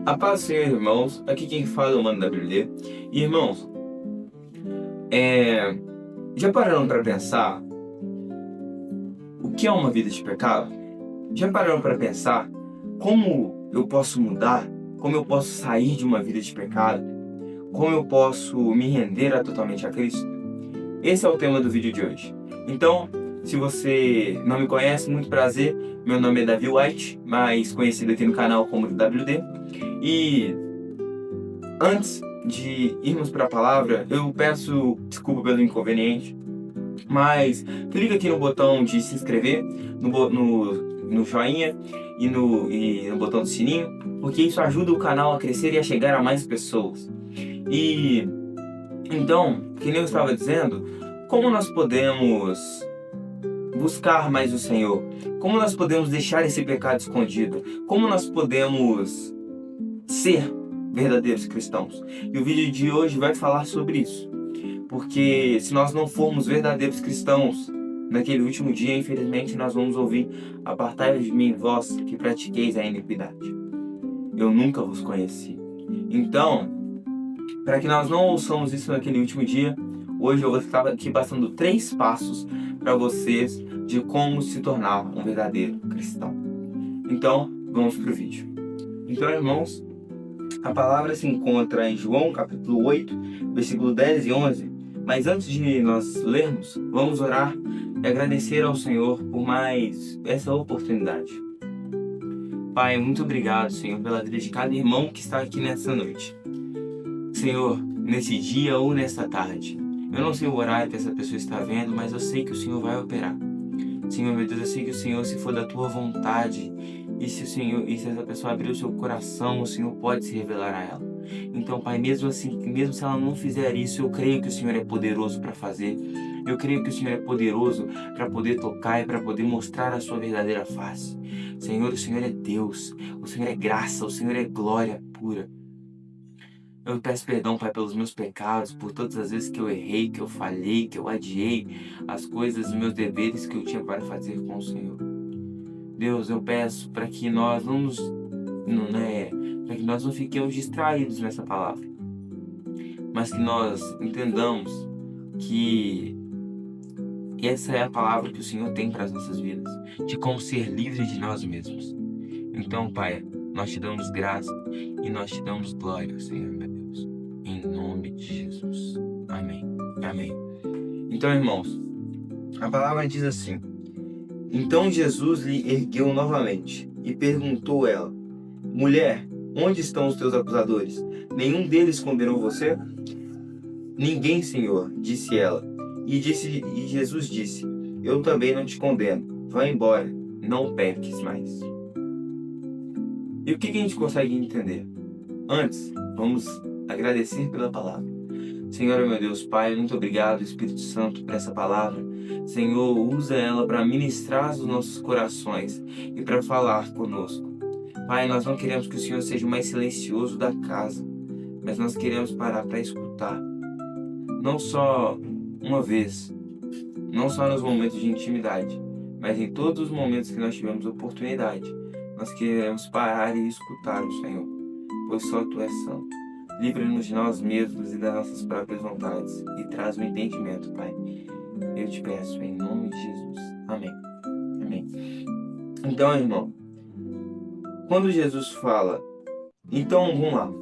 A paz, Senhor, irmãos. Aqui quem fala é o Mano da Bíblia. E, irmãos, é... já pararam para pensar o que é uma vida de pecado? Já pararam para pensar como eu posso mudar? Como eu posso sair de uma vida de pecado? Como eu posso me render totalmente a Cristo? Esse é o tema do vídeo de hoje. Então, se você não me conhece, muito prazer. Meu nome é Davi White, mais conhecido aqui no canal como WD. E antes de irmos para a palavra, eu peço desculpa pelo inconveniente, mas clica aqui no botão de se inscrever, no joinha e no botão do sininho, porque isso ajuda o canal a crescer e a chegar a mais pessoas. E então, que nem eu estava dizendo, como nós podemos buscar mais o Senhor? Como nós podemos deixar esse pecado escondido? Como nós podemos ser verdadeiros cristãos? E o vídeo de hoje vai falar sobre isso. Porque se nós não formos verdadeiros cristãos, naquele último dia, infelizmente, nós vamos ouvir: apartai-vos de mim, vós que pratiqueis a iniquidade. Eu nunca vos conheci. Então, para que nós não ouçamos isso naquele último dia, hoje eu vou estar aqui passando 3 passos para vocês de como se tornar um verdadeiro cristão. Então, vamos para o vídeo. Então, irmãos, a palavra se encontra em João capítulo 8, versículo 10 e 11. Mas antes de nós lermos, vamos orar e agradecer ao Senhor por mais essa oportunidade. Pai, muito obrigado, Senhor, pela vida de cada irmão que está aqui nessa noite. Senhor, nesse dia ou nessa tarde, eu não sei o horário que essa pessoa está vendo, mas eu sei que o Senhor vai operar. Senhor, meu Deus, eu sei que o Senhor, se for da tua vontade, e se essa pessoa abrir o seu coração, o Senhor pode se revelar a ela. Então, Pai, mesmo assim, mesmo se ela não fizer isso, eu creio que o Senhor é poderoso para fazer. Eu creio que o Senhor é poderoso para poder tocar e para poder mostrar a sua verdadeira face. Senhor, o Senhor é Deus, o Senhor é graça, o Senhor é glória pura. Eu peço perdão, Pai, pelos meus pecados, por todas as vezes que eu errei, que eu falhei, que eu adiei as coisas, os meus deveres que eu tinha para fazer com o Senhor. Deus, eu peço para que nós para que nós não fiquemos distraídos nessa palavra, mas que nós entendamos que essa é a palavra que o Senhor tem para as nossas vidas, de como ser livre de nós mesmos. Então, Pai, nós te damos graça e nós te damos glória, Senhor, meu Deus, em nome de Jesus. Amém. Amém. Então, irmãos, a palavra diz assim: então Jesus lhe ergueu novamente e perguntou ela: mulher, onde estão os teus acusadores? Nenhum deles condenou você? Ninguém, Senhor, disse ela. E Jesus disse: eu também não te condeno. Vá embora, não peques mais. E o que a gente consegue entender? Antes, vamos agradecer pela palavra. Senhor, meu Deus, Pai, muito obrigado, Espírito Santo, por essa palavra. Senhor, usa ela para ministrar os nossos corações e para falar conosco. Pai, nós não queremos que o Senhor seja o mais silencioso da casa, mas nós queremos parar para escutar. Não só uma vez, não só nos momentos de intimidade, mas em todos os momentos que nós tivermos oportunidade. Nós queremos parar e escutar o Senhor, pois só Tu és santo. Livra-nos de nós mesmos e das nossas próprias vontades e traz o entendimento, Pai. Eu te peço em nome de Jesus. Amém. Amém. Então, irmão, quando Jesus fala, então vamos lá,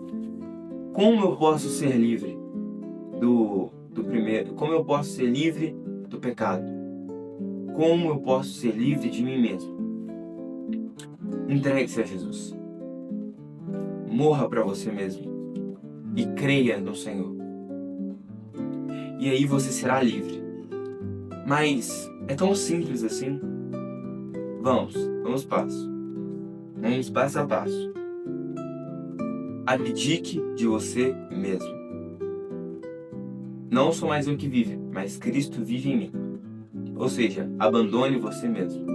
como eu posso ser livre do primeiro? Como eu posso ser livre do pecado? Como eu posso ser livre de mim mesmo? Entregue-se a Jesus. Morra para você mesmo e creia no Senhor. E aí você será livre. Mas é tão simples assim? Vamos passo. Vamos passo a passo. Abdique de você mesmo. Não sou mais eu que vive, mas Cristo vive em mim. Ou seja, abandone você mesmo.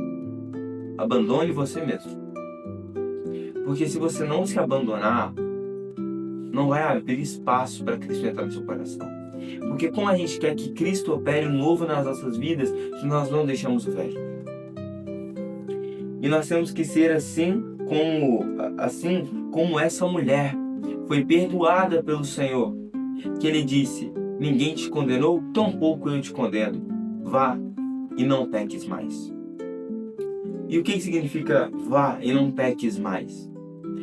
Abandone você mesmo. Porque se você não se abandonar, não vai abrir espaço para Cristo entrar no seu coração. Porque como a gente quer que Cristo opere o novo nas nossas vidas, se nós não deixamos o velho? E nós temos que ser assim assim como essa mulher foi perdoada pelo Senhor, que ele disse: ninguém te condenou, tampouco eu te condeno. Vá e não peques mais. E o que significa vá e não peques mais?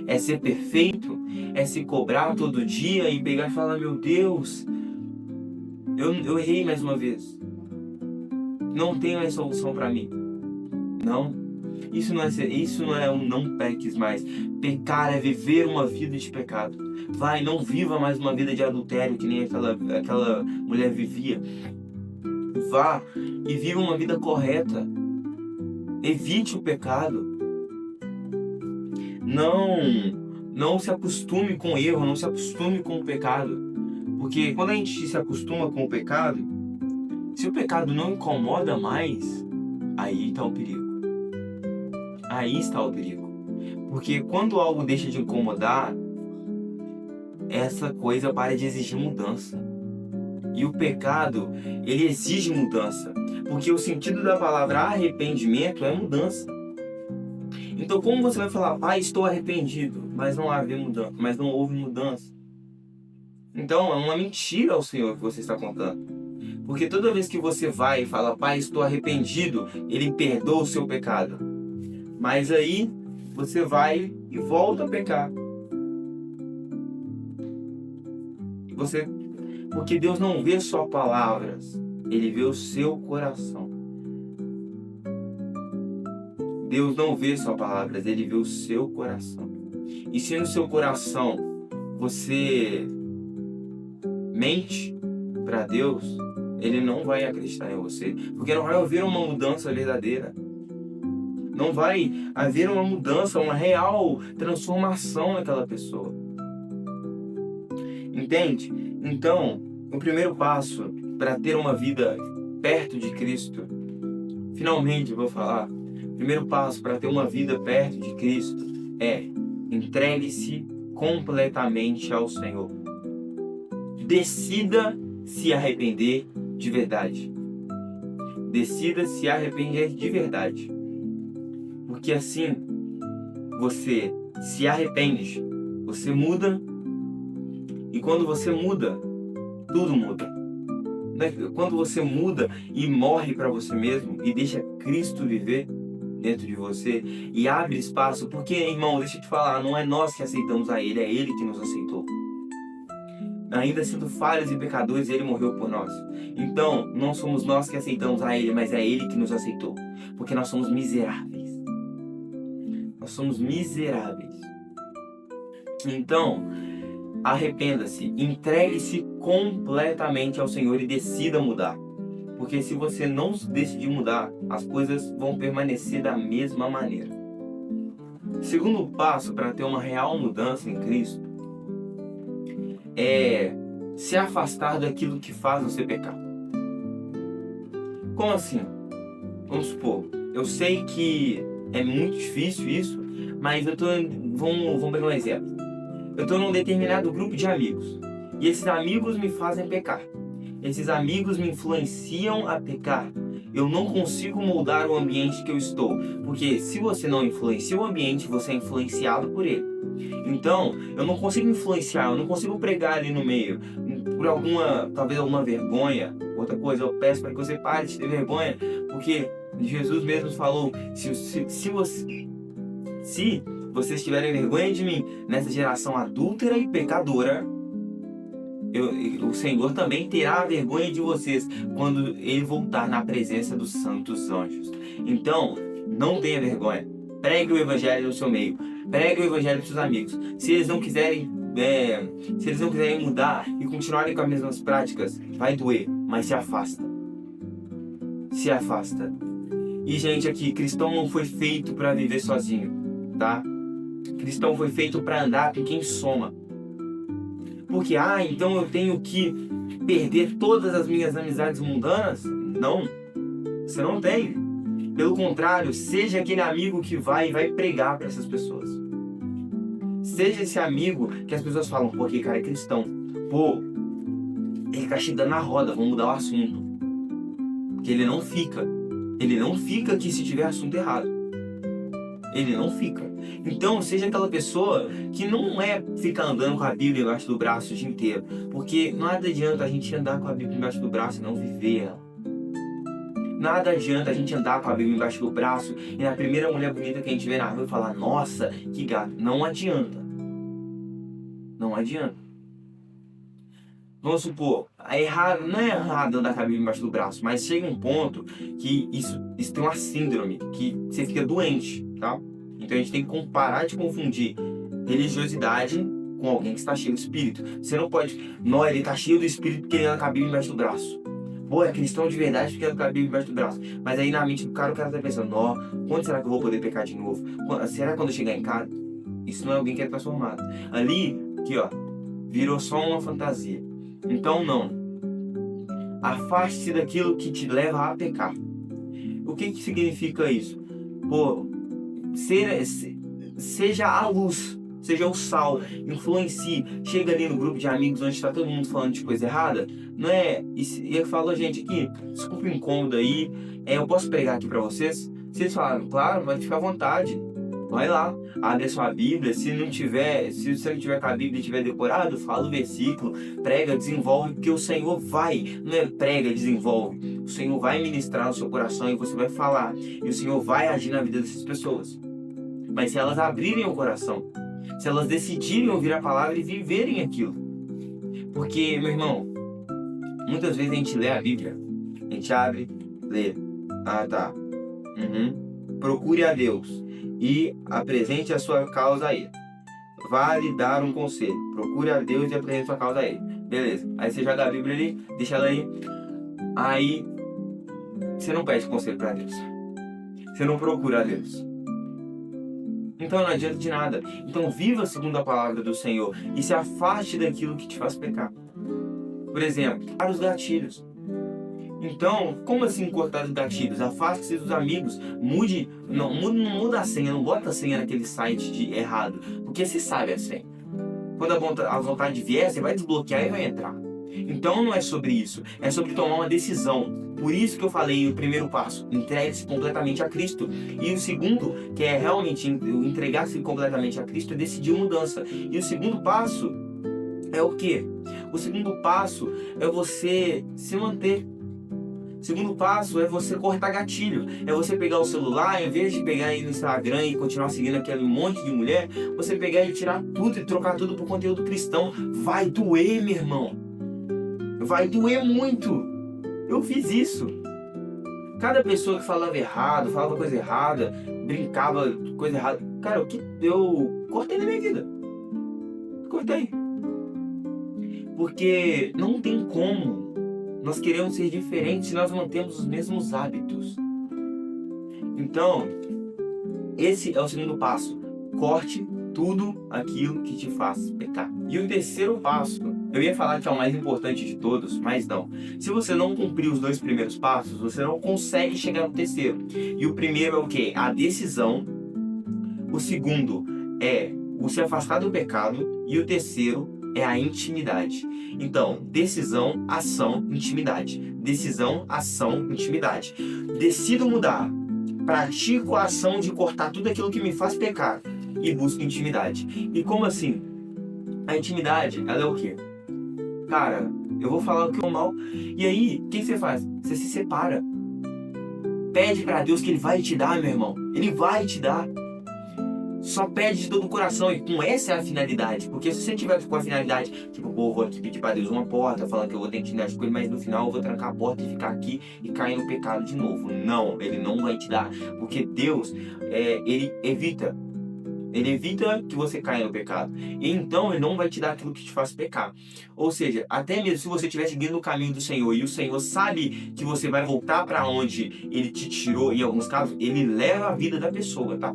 É ser perfeito? É se cobrar todo dia e pegar e falar: meu Deus, eu errei mais uma vez. Não tem mais solução para mim. Não. Isso não é um não peques mais. Pecar é viver uma vida de pecado. Vai, não viva mais uma vida de adultério que nem aquela mulher vivia. Vá e viva uma vida correta. Evite o pecado. Não se acostume com o erro, não se acostume com o pecado. Porque quando a gente se acostuma com o pecado, se o pecado não incomoda mais, aí está o perigo. Aí está o perigo. Porque quando algo deixa de incomodar, essa coisa para de exigir mudança. E o pecado, ele exige mudança. Porque o sentido da palavra arrependimento é mudança. Então como você vai falar: pai, estou arrependido, mas não houve mudança? Então é uma mentira ao Senhor que você está contando. Porque toda vez que você vai e fala: pai, estou arrependido, ele perdoa o seu pecado. Mas aí você vai e volta a pecar. Porque Deus não vê só palavras, ele vê o seu coração. Deus não vê só palavras, ele vê o seu coração. E se no seu coração você mente para Deus, ele não vai acreditar em você, porque não vai haver uma mudança verdadeira. Não vai haver uma mudança, uma real transformação naquela pessoa. Entende? Então, o primeiro passo para ter uma vida perto de Cristo, finalmente vou falar, o primeiro passo para ter uma vida perto de Cristo é: entregue-se completamente ao Senhor. Decida se arrepender de verdade. Decida se arrepender de verdade. Porque assim, você se arrepende, você muda, e quando você muda, tudo muda. Quando você muda e morre para você mesmo e deixa Cristo viver dentro de você e abre espaço, porque, irmão, deixa eu te falar, não é nós que aceitamos a Ele, é Ele que nos aceitou. Ainda sendo falhos e pecadores, Ele morreu por nós. Então, não somos nós que aceitamos a Ele, mas é Ele que nos aceitou, porque nós somos miseráveis. Nós somos miseráveis. Então, arrependa-se, entregue-se completamente ao Senhor e decida mudar. Porque se você não decidir mudar, as coisas vão permanecer da mesma maneira. Segundo passo para ter uma real mudança em Cristo é se afastar daquilo que faz você pecar. Como assim? Vamos supor, eu sei que é muito difícil isso, mas vamos pegar um exemplo. Eu estou num determinado grupo de amigos e esses amigos me fazem pecar. Esses amigos me influenciam a pecar. Eu não consigo moldar o ambiente que eu estou, porque se você não influencia o ambiente, você é influenciado por ele. Então, eu não consigo influenciar, eu não consigo pregar ali no meio, por talvez alguma vergonha. Outra coisa, eu peço para que você pare de ter vergonha, porque Jesus mesmo falou: se vocês tiverem vergonha de mim nessa geração adúltera e pecadora, o Senhor também terá vergonha de vocês quando Ele voltar na presença dos santos anjos. Então, não tenha vergonha. Pregue o Evangelho no seu meio. Pregue o Evangelho para os seus amigos. Se eles não quiserem mudar e continuarem com as mesmas práticas, vai doer, mas se afasta. Se afasta. E, gente, aqui, cristão não foi feito para viver sozinho, tá? Cristão foi feito para andar com quem soma. Porque, então eu tenho que perder todas as minhas amizades mundanas? Não, você não tem. Pelo contrário, seja aquele amigo que vai pregar para essas pessoas. Seja esse amigo que as pessoas falam: pô, aquele cara é cristão. Pô, ele tá chegando na roda, vamos mudar o assunto. Porque ele não fica aqui se tiver assunto errado. Ele não fica. Então, seja aquela pessoa que não ficar andando com a Bíblia embaixo do braço o dia inteiro. Porque nada adianta a gente andar com a Bíblia embaixo do braço e não viver ela. Nada adianta a gente andar com a Bíblia embaixo do braço e na primeira mulher bonita que a gente vê na rua falar, nossa, que gato. Não adianta. Não adianta. Vamos supor, não é errado andar com a Bíblia embaixo do braço, mas chega um ponto que isso tem uma síndrome, que você fica doente, tá? Então a gente tem que parar de confundir religiosidade com alguém que está cheio do Espírito. Você não pode, não, ele está cheio do Espírito porque ele anda com a Bíblia embaixo do braço. Pô, é cristão de verdade porque anda com a Bíblia embaixo do braço. Mas aí na mente do cara, o cara tá pensando, ó, quando será que eu vou poder pecar de novo? Será que quando eu chegar em casa? Isso não é alguém que é transformado. Ali, aqui ó, virou só uma fantasia. Então não. Afaste-se daquilo que te leva a pecar. O que significa isso? Pô, seja a luz, seja o sal, influencie. Chega ali no grupo de amigos onde está todo mundo falando de coisa errada. Não é? E eu falo, gente, aqui, desculpa o incômodo aí. Eu posso pregar aqui pra vocês? Se eles falaram, claro, vai ficar à vontade. Vai lá, abre a sua Bíblia. Se você não tiver com a Bíblia e tiver decorado, fala o versículo, prega, desenvolve, porque o Senhor vai, não é prega, desenvolve. O Senhor vai ministrar no seu coração e você vai falar. E o Senhor vai agir na vida dessas pessoas. Mas se elas abrirem o coração, se elas decidirem ouvir a palavra e viverem aquilo. Porque, meu irmão, muitas vezes a gente lê a Bíblia, a gente abre, lê. Ah, tá. Procure a Deus e apresente a sua causa a Ele. Vá lhe dar um conselho. Procure a Deus e apresente a sua causa a Ele. Beleza. Aí você joga a Bíblia ali, deixa ela aí. Aí você não pede conselho para Deus. Você não procura a Deus. Então não adianta de nada. Então viva segundo a palavra do Senhor e se afaste daquilo que te faz pecar. Por exemplo, para os gatilhos. Então, como assim cortar os gatilhos? Afaste-se dos amigos, não muda a senha, não bota a senha naquele site errado, porque você sabe a senha. Quando a vontade vier, você vai desbloquear e vai entrar. Então não é sobre isso, é sobre tomar uma decisão. Por isso que eu falei o primeiro passo, entregue-se completamente a Cristo. E o segundo, que é realmente entregar-se completamente a Cristo, é decidir mudança. E o segundo passo é o quê? O segundo passo é você se manter. O segundo passo é você cortar gatilho. É você pegar o celular, em vez de pegar aí no Instagram e continuar seguindo aquele monte de mulher, você pegar e tirar tudo e trocar tudo por conteúdo cristão. Vai doer, meu irmão. Vai doer muito. Eu fiz isso. Cada pessoa que falava errado, falava coisa errada, brincava coisa errada, cara, eu cortei na minha vida. Cortei. Porque não tem como nós queremos ser diferentes se nós mantemos os mesmos hábitos. Então, esse é o segundo passo. Corte tudo aquilo que te faz pecar. E o terceiro passo, eu ia falar que é o mais importante de todos, mas não. Se você não cumprir os dois primeiros passos, você não consegue chegar no terceiro. E o primeiro é o quê? A decisão. O segundo é o se afastar do pecado. E o terceiro é a intimidade. Então, decisão, ação, intimidade. Decisão, ação, intimidade. Decido mudar. Pratico a ação de cortar tudo aquilo que me faz pecar. E busco intimidade. E como assim? A intimidade, ela é o quê? Cara, eu vou falar o que é o mal. E aí, o que você faz? Você se separa. Pede pra Deus que Ele vai te dar, meu irmão. Ele vai te dar. Só pede de todo o coração. E com essa é a finalidade. Porque se você tiver com a finalidade, tipo, pô, vou aqui pedir pra Deus uma porta, falando que eu vou ter intimidade com Ele, mas no final eu vou trancar a porta e ficar aqui e cair no pecado de novo. Não, Ele não vai te dar. Porque Deus, Ele evita. Ele evita que você caia no pecado. E então Ele não vai te dar aquilo que te faz pecar. Ou seja, até mesmo se você estiver seguindo o caminho do Senhor e o Senhor sabe que você vai voltar para onde Ele te tirou, em alguns casos, Ele leva a vida da pessoa, tá?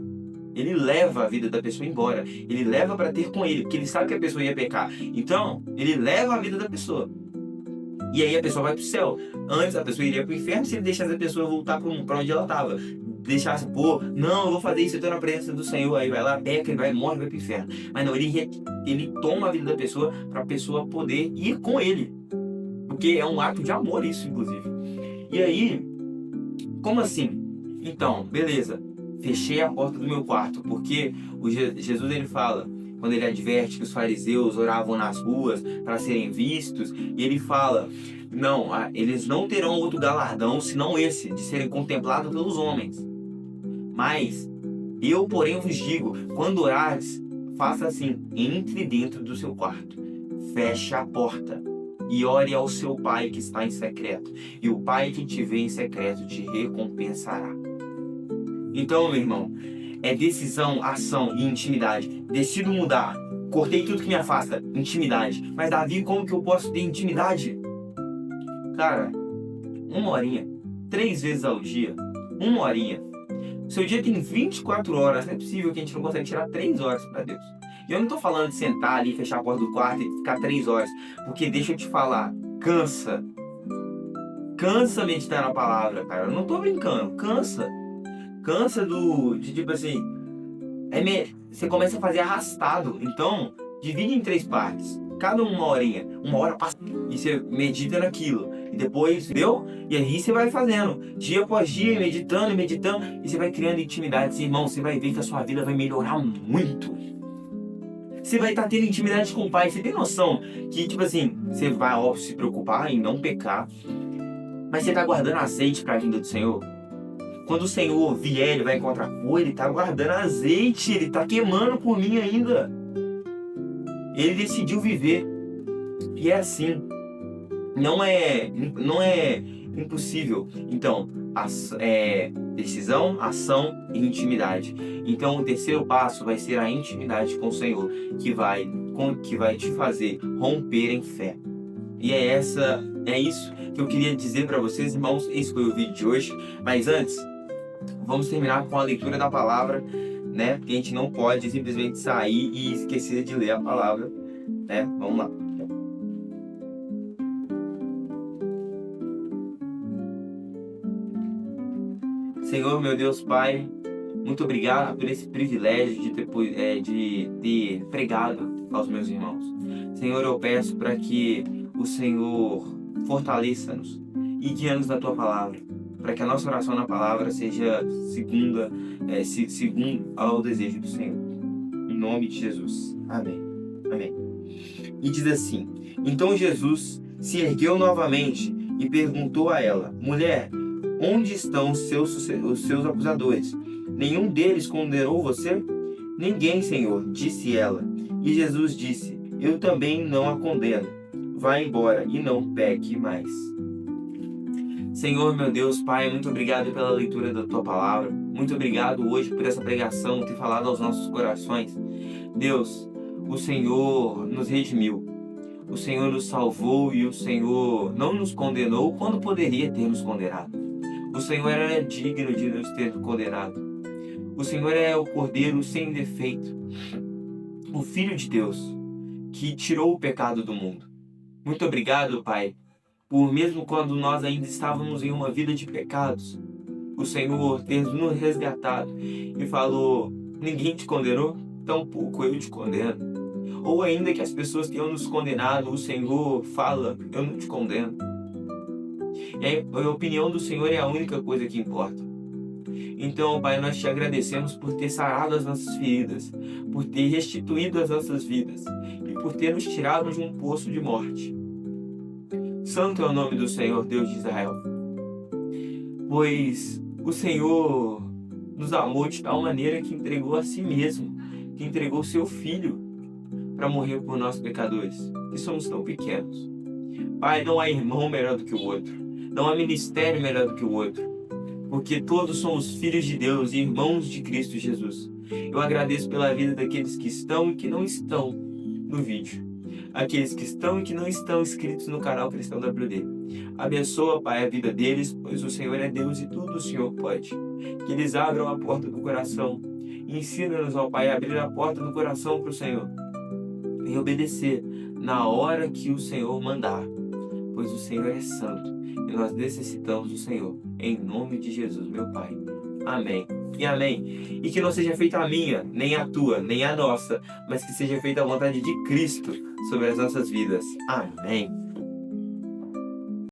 Ele leva a vida da pessoa embora. Ele leva para ter com Ele, porque Ele sabe que a pessoa ia pecar. Então, Ele leva a vida da pessoa. E aí a pessoa vai pro céu. Antes a pessoa iria pro inferno se Ele deixasse a pessoa voltar para onde ela estava. Deixasse, pô, não, eu vou fazer isso, eu tô na presença do Senhor, aí vai lá, peca, ele vai, morre, vai pro inferno. Mas não, ele toma a vida da pessoa pra pessoa poder ir com ele. Porque é um ato de amor isso, inclusive. E aí, como assim? Então, beleza, fechei a porta do meu quarto, porque Jesus ele fala, quando ele adverte que os fariseus oravam nas ruas para serem vistos, e ele fala, não, eles não terão outro galardão senão esse, de serem contemplados pelos homens. Mas eu, porém, vos digo, quando orares, faça assim, entre dentro do seu quarto, feche a porta e ore ao seu pai que está em secreto, e o pai que te vê em secreto te recompensará. Então, meu irmão, é decisão, ação e intimidade. Decido mudar. Cortei tudo que me afasta. Intimidade. Mas Davi, como que eu posso ter intimidade? Cara, 1 horinha. 3 vezes ao dia. 1 horinha. Seu dia tem 24 horas. Não é possível que a gente não consiga tirar 3 horas para Deus. E eu não tô falando de sentar ali, fechar a porta do quarto e ficar 3 horas. Porque deixa eu te falar, cansa. Cansa meditar na palavra, cara. Eu não tô brincando. Cansa. Cansa de tipo assim, você começa a fazer arrastado. Então, divide em 3 partes. Cada 1 horinha, 1 hora passa e você medita naquilo. E depois, entendeu? E aí você vai fazendo, dia após dia, meditando, e você vai criando intimidade. Irmão, você vai ver que a sua vida vai melhorar muito. Você vai estar tendo intimidade com o Pai. Você tem noção que, tipo assim, você vai, ó, se preocupar em não pecar, mas você está guardando azeite para a vinda do Senhor. Quando o Senhor vier, Ele vai encontrar, pô, Ele está guardando azeite, Ele está queimando por mim ainda. Ele decidiu viver. E é assim. Não é impossível. Então, decisão, ação e intimidade. Então, o terceiro passo vai ser a intimidade com o Senhor, que vai te fazer romper em fé. E é isso que eu queria dizer para vocês, irmãos. Esse foi o vídeo de hoje. Mas antes, vamos terminar com a leitura da palavra, né? Que a gente não pode simplesmente sair e esquecer de ler a palavra, né? Vamos lá. Senhor, meu Deus Pai, muito obrigado por esse privilégio de ter pregado aos meus irmãos. Senhor, eu peço para que o Senhor fortaleça-nos e guie-nos na Tua Palavra, para que a nossa oração na Palavra seja segundo ao desejo do Senhor. Em nome de Jesus. Amém. Amém. E diz assim, então Jesus se ergueu novamente e perguntou a ela, mulher, onde estão os seus acusadores? Nenhum deles condenou você? Ninguém, Senhor, disse ela. E Jesus disse, eu também não a condeno. Vá embora e não peque mais. Senhor, meu Deus, Pai, muito obrigado pela leitura da Tua Palavra. Muito obrigado hoje por essa pregação ter falado aos nossos corações. Deus, o Senhor nos redimiu. O Senhor nos salvou e o Senhor não nos condenou quando poderia ter nos condenado. O Senhor era digno de nos ter condenado. O Senhor é o Cordeiro sem defeito, o Filho de Deus, que tirou o pecado do mundo. Muito obrigado, Pai, por mesmo quando nós ainda estávamos em uma vida de pecados, o Senhor ter nos resgatado e falou, ninguém te condenou, tampouco eu te condeno. Ou ainda que as pessoas tenham nos condenado, o Senhor fala, eu não te condeno. E a opinião do Senhor é a única coisa que importa. Então, Pai, nós te agradecemos por ter sarado as nossas feridas, por ter restituído as nossas vidas e por ter nos tirado de um poço de morte. Santo é o nome do Senhor, Deus de Israel, pois o Senhor nos amou de tal maneira que entregou a si mesmo, que entregou seu Filho para morrer por nós pecadores, que somos tão pequenos. Pai, não há irmão melhor do que o outro, não há ministério melhor do que o outro, porque todos somos filhos de Deus e irmãos de Cristo Jesus. Eu agradeço pela vida daqueles que estão e que não estão no vídeo, aqueles que estão e que não estão inscritos no canal Cristão WD. Abençoa, Pai, a vida deles, pois o Senhor é Deus e tudo o Senhor pode. Que eles abram a porta do coração. Ensina-nos, ó Pai, a abrir a porta do coração para o Senhor e obedecer na hora que o Senhor mandar, pois o Senhor é santo e nós necessitamos do Senhor. Em nome de Jesus, meu Pai. Amém e amém. E que não seja feita a minha, nem a tua, nem a nossa, mas que seja feita a vontade de Cristo sobre as nossas vidas. Amém.